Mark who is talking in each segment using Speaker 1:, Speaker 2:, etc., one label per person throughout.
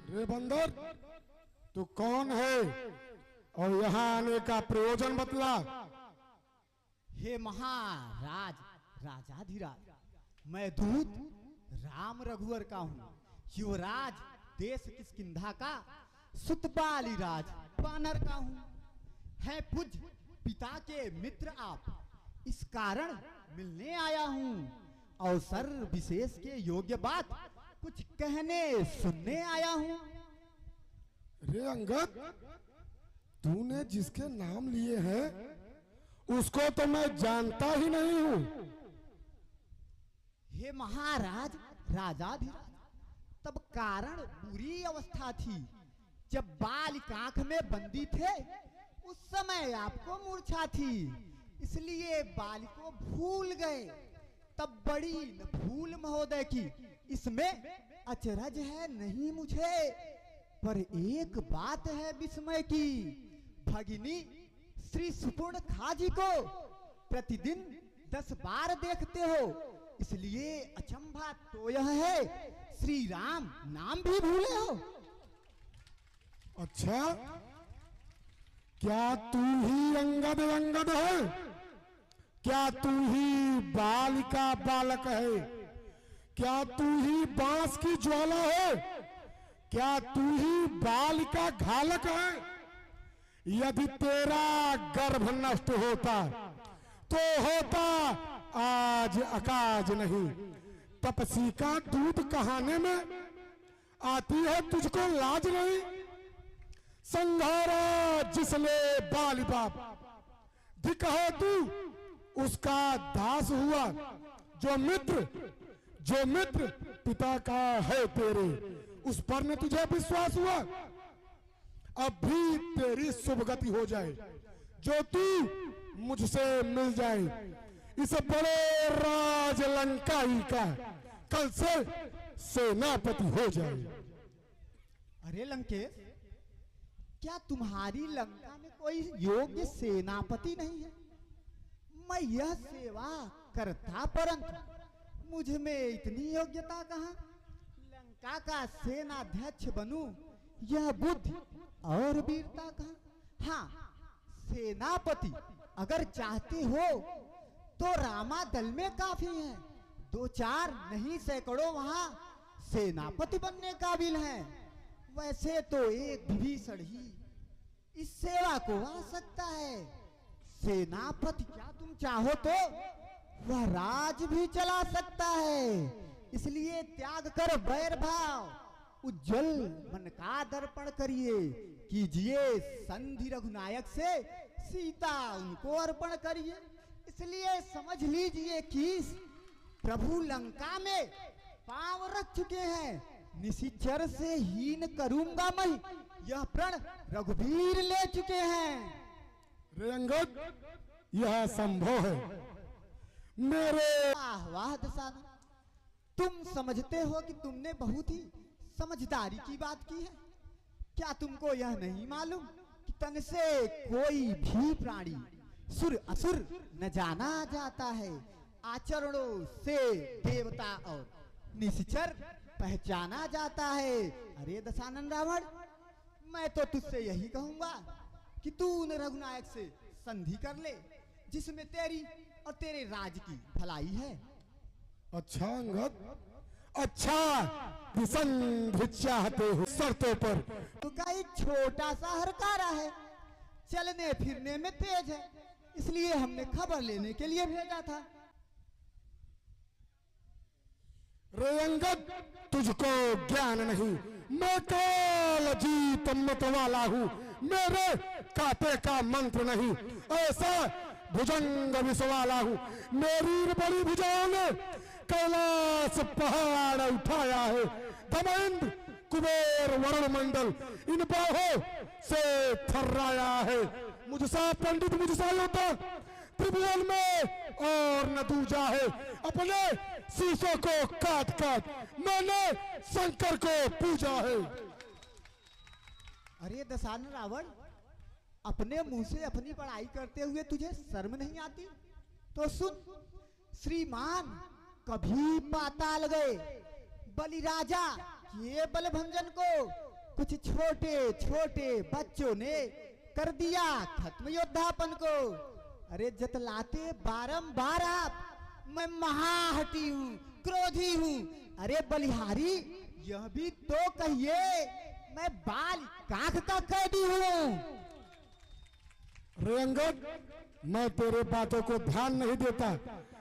Speaker 1: रे बंदर, तू कौन है और यहाँ आने का प्रयोजन बतला।
Speaker 2: हे महाराज, राजाधिराज, मैं दूत राम रघुवर का हूँ, युवराज देश किष्किंधा का, सुतपाली राज वानर का हूँ। है पूज पिता के मित्र आप, इस कारण मिलने आया हूँ। अवसर विशेष के योग्य बात कुछ कहने सुनने आया हूँ।
Speaker 1: रे अंगद, तूने जिसके नाम लिए हैं उसको तो मैं जानता ही नहीं हूँ।
Speaker 2: हे महाराज, राजाधिराज, तब कारण बुरी अवस्था थी। जब बालिक आंख में बंदी थे उस समय आपको मूर्छा थी, इसलिए बालिक को भूल गए। तब बड़ी न भूल महोदय की, इसमें अचरज है नहीं मुझे। पर एक बात है विस्मय की, भगिनी श्री सुपूर्ण खाजी को प्रतिदिन 10 बार देखते हो, इसलिए अचंभा तो यह है श्री राम नाम भी भूले हो।
Speaker 1: अच्छा, क्या तू ही अंगद अंगद है? क्या तू ही बालिका बालक है? क्या तू ही बांस की ज्वाला है? क्या तू ही बालिका घालक है? यदि तेरा गर्भ नष्ट होता तो होता आज अकाज नहीं। तपसी का दूध कहाने में आती है तुझको लाज नहीं। संघारा जिसने बाली बाप, धिक है तू उसका दास हुआ। जो मित्र पिता का है तेरे, उस पर न तुझे विश्वास हुआ। अब भी तेरी शुभ गति हो जाए, जो तू मुझसे मिल जाए। इस बड़े राज लंकाई का कल से सेनापति हो जाए।
Speaker 2: अरे लंकेश, क्या तुम्हारी लंका में कोई योग्य सेनापति नहीं है? मैं यह सेवा करता, परंतु मुझ में इतनी योग्यता कहाँ? लंका का सेनाध्यक्ष बनूं, यह बुद्धि और वीरता कहाँ? हाँ, सेनापति अगर चाहते हो तो रामा दल में काफी है। 2-4 नहीं सैकड़ों वहां सेनापति बनने काबिल हैं। वैसे तो एक विभीषण ही इस सेवा को आ सकता है। सेनापति क्या तुम चाहो तो वह राज भी चला सकता है। इसलिए त्याग कर बैर भाव, उज्जवल मन का दर्पण करिए। कीजिए संधि रघुनायक से, सीता उनको अर्पण करिए। इसलिए समझ लीजिए कि प्रभु लंका में पांव रख चुके हैं। निशिचर से हीन करूंगा मैं, यह प्रण रघुवीर ले चुके हैं।
Speaker 1: रे अंगद, यह संभव है। मेरे
Speaker 2: वाह दसाना, तुम समझते हो कि तुमने बहुत ही समझदारी की बात की है। क्या तुमको यह नहीं मालूम कि तन से कोई भी प्राणी सुर असुर न जाना जाता है। आचरणों से देवता और निश्चर पहचाना जाता है। अरे दशानन रावण, मैं तो तुझसे यही कहूंगा कि तू उन रघुनायक से संधि कर ले जिसमें तेरी और तेरे राज की भलाई है।
Speaker 1: अच्छा अंगद, अच्छा संधि चाहते हो शर्तों पर?
Speaker 2: तो का एक छोटा सा हरकारा है, चलने फिरने में तेज है, इसलिए हमने खबर लेने के लिए भेजा था।
Speaker 1: रे अंगद, तुझको ज्ञान नहीं, मैं काल जीत मत वाला हूँ। मेरे काटे का मंत्र नहीं, ऐसा भुजंग विष वाला हूँ। मेरी बड़ी भुजाओं ने कैलाश पहाड़ उठाया है। दमयंत कुबेर वरुण मंडल इन बाहों से थर्राया है। मुझसा पंडित, मुझसा योद्धा त्रिभुवन में और न दूजा है। अपने शीशों को काट काट मैंने शंकर को पूजा है।
Speaker 2: अरे दशानन रावण, अपने मुंह से अपनी पढ़ाई करते हुए तुझे शर्म नहीं आती? तो सुन, श्रीमान कभी पाताल गए, बलिराजा ये बलभंजन को कुछ छोटे छोटे बच्चों ने कर दिया खत्म योद्धापन को। अरे जतलाते बारंबार आप, मैं महाहटी हूँ, क्रोधी हूँ। अरे बलिहारी यह भी तो कहिए, मैं बाल काख का कैदी हूँ।
Speaker 1: रे अंगद, मैं तेरे बातों को ध्यान नहीं देता,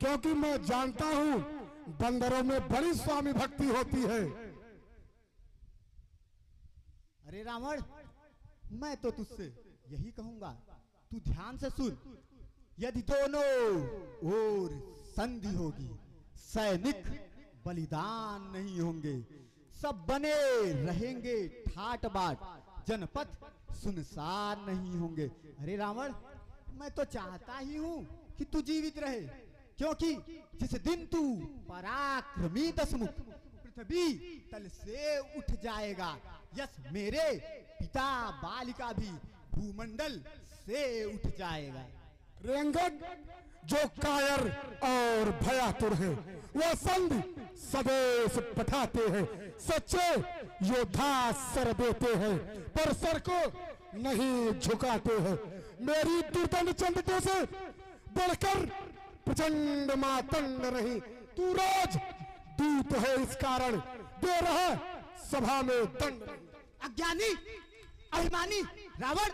Speaker 1: क्योंकि मैं जानता हूँ बंदरों में बड़ी स्वामी भक्ति होती है।
Speaker 2: अरे रावण, मैं तो तुझसे यही कहूंगा, तू ध्यान से सुन। यदि दोनों ओर संधि होगी, सैनिक बलिदान नहीं होंगे, सब बने रहेंगे ठाट बाट, जनपद सुनसान नहीं होंगे। अरे रावण, मैं तो चाहता ही हूं कि तू जीवित रहे, क्योंकि जिस दिन तू पराक्रमी दशमुख पृथ्वी तल से उठ जाएगा, यस मेरे पिता बालिका भी भूमंडल से उठ जाएगा।
Speaker 1: रे अंगद, जो कायर और भयातुर है वह संधि स्वदेश पठाते हैं। सच्चे योद्धा सर देते हैं पर सर को नहीं झुकाते हैं। मेरी दुर्दंड चंद्र से बढ़कर प्रचंड मातंड नहीं, तू राज दूत है, इस कारण दे रहा सभा में दंड।
Speaker 2: अज्ञानी अभिमानी रावण,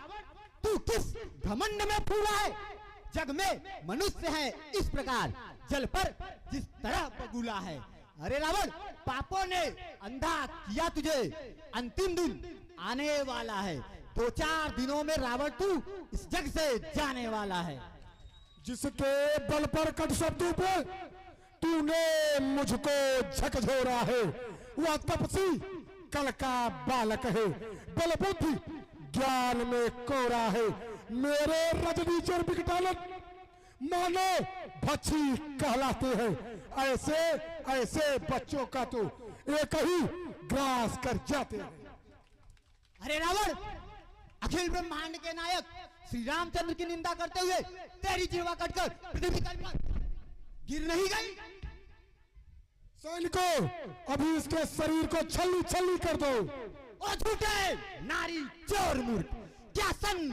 Speaker 2: तू किस घमंड में फूला है? जग में मनुष्य है इस प्रकार, जल पर जिस तरह बगुला है। अरे रावण, पापों ने अंधा किया तुझे, अंतिम दिन आने वाला है। 2-4 दिनों में रावण तू इस जग से जाने वाला है।
Speaker 1: जिसके बल पर कट शब्दों पे तूने मुझको झकझोरा है, वह तपसी कल का बालक है, बल बुद्धि ज्ञान में कोरा है। मेरे रजनी चर विकटालन मानो भच्छी कहलाते हैं। ऐसे ऐसे बच्चों का तो एक ही ग्रास कर जाते हैं।
Speaker 2: अरे रावण, अखिल ब्रह्मांड के नायक श्री रामचंद्र की निंदा करते हुए तेरी जीवा कटकर पृथ्वी पर गिर नहीं गई?
Speaker 1: सैनिकों, अभी इसके शरीर को छल्ली छल्ली कर दो।
Speaker 2: ओ झूठे नारी चोर मूर्ख, क्या सन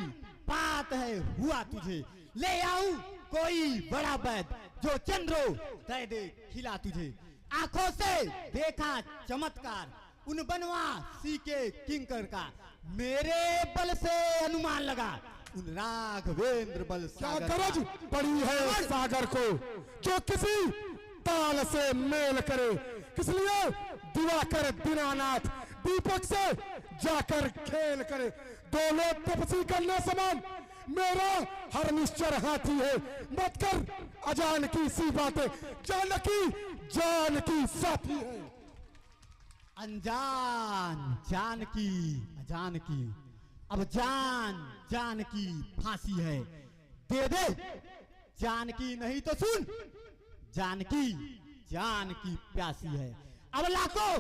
Speaker 2: बात है हुआ तुझे? ले आऊं कोई बड़ा वैद्य जो चंद्रो दे दे खिला तुझे। आंखों से देखा चमत्कार उन बनवासी के किंकर का, मेरे बल से अनुमान लगा उन राघवेंद्र बल
Speaker 1: क्या
Speaker 2: सागर
Speaker 1: गरज पड़ी है सागर को जो किसी ताल से मेल करे? किस लिए दिवाकर दीनानाथ दीपक से जाकर खेल करे? दोनों तपसी करने समान मेरा हर निश्चर हाथी है। मत कर अजान की सी बातें, जानकी जान की साथी है।
Speaker 2: अनजान जानकी अजान की, अब जान जान की फांसी है। दे दे जानकी, नहीं तो सुन, जानकी जान की प्यासी है। अब लाखों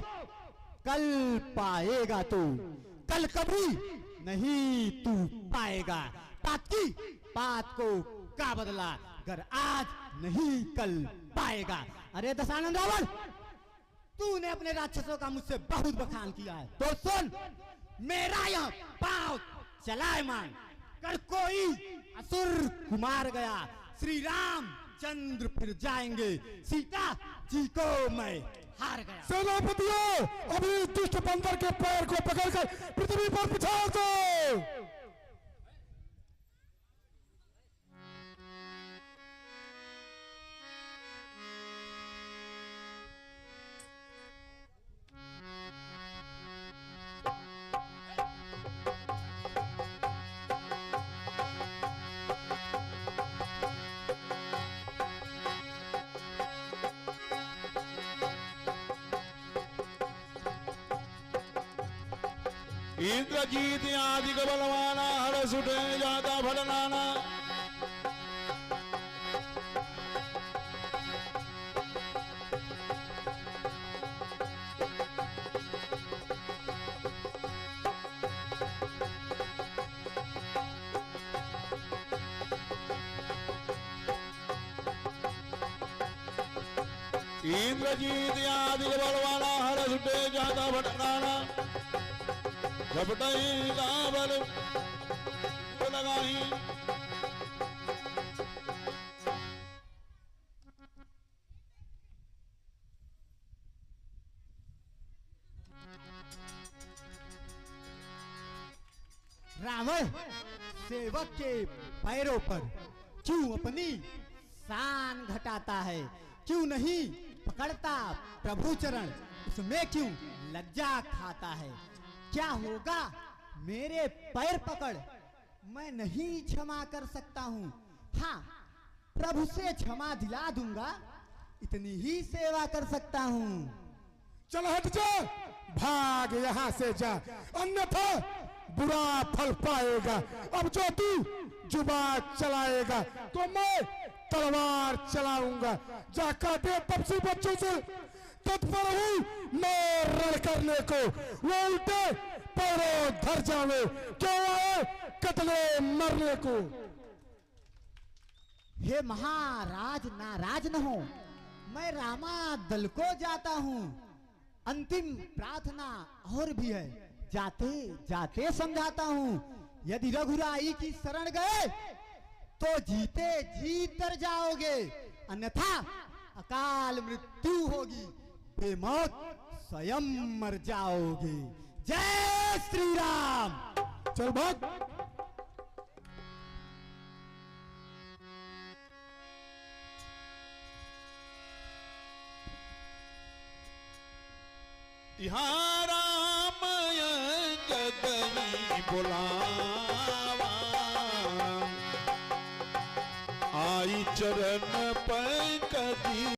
Speaker 2: कल पाएगा तो, कल कभी नहीं तू पाएगा। पात की पात को का बदला, अगर आज नहीं कल पाएगा। अरे दशानंद रावण, तूने अपने राक्षसों का मुझसे बहुत बखान किया है, तो सुन, मेरा यह पांव चलायमान कर कोई असुर कुमार गया, श्री राम चंद्र फिर जाएंगे, सीता जी को मैं हार गया।
Speaker 1: सेनापतियों, अभी दुष्ट बंदर के पैर को पकड़कर पृथ्वी पर बिछा दो।
Speaker 3: इंद्रजीत आदि बलवाना, हर सुटे जाता फलनाना। इंद्रजीत आदि बलवाना, हर हर सुटे जाता भटकाना झपटई गावल लगाई
Speaker 2: रावण सेवक के पैरों पर क्यों अपनी शान घटाता है, क्यों नहीं पकड़ता प्रभु चरण, उसमें क्यों लज्जा खाता है। क्या होगा मेरे पैर पकड़, मैं नहीं क्षमा कर सकता हूँ। हाँ, प्रभु से क्षमा दिला दूंगा, इतनी ही सेवा कर सकता हूँ।
Speaker 1: चल हट जा, भाग यहाँ से जा, अन्यथा बुरा फल पाएगा। अब जो तू जुबान चलाएगा तो मैं तलवार चलाऊंगा। जा काटे पक्षी बच्चों से तत्पर हूँ मैं रण करने को, वो उल्टे पैरों धर जावे, क्यों आए कतले मरने को।
Speaker 2: हे महाराज नाराज न हो, मैं रामा दल को जाता हूँ। अंतिम प्रार्थना और भी है, जाते जाते समझाता हूँ। यदि रघुराई की शरण गए तो जीते जी तर जाओगे, अन्यथा अकाल मृत्यु होगी, बेमौत स्वयं मर जाओगे। जय श्री राम।
Speaker 1: चल भाग।
Speaker 3: यहाँ राम जगनी बुलावा, आई चरण